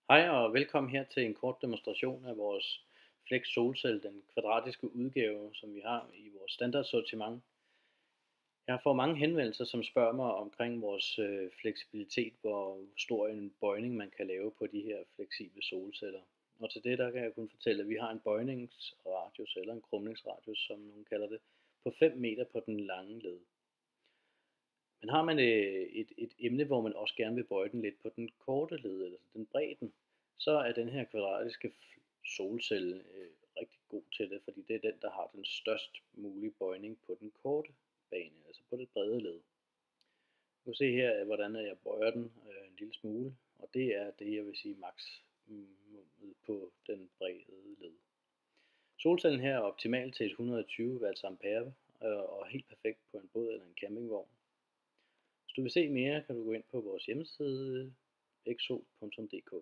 Hej og velkommen her til en kort demonstration af vores Flex solcelle, den kvadratiske udgave, som vi har i vores standardsortiment. Jeg får mange henvendelser, som spørger mig omkring vores fleksibilitet, hvor stor en bøjning man kan lave på de her fleksible solceller. Og til det der kan jeg kun fortælle, at vi har en bøjningsradius eller en krumningsradius, som nogen kalder det, på 5 meter på den lange led. Men har man et emne, hvor man også gerne vil bøje den lidt på den korte led, eller den bredden, så er den her kvadratiske solcelle rigtig god til det, fordi det er den, der har den størst mulige bøjning på den korte bane, altså på det brede led. Du kan se her, hvordan jeg bøjer den en lille smule, og det er det, jeg vil sige max på den brede led. Solcellen her er optimal til et 120 watts ampere og helt perfekt på en båd eller en campingvogn. Hvis du vil se mere, kan du gå ind på vores hjemmeside xsol.dk.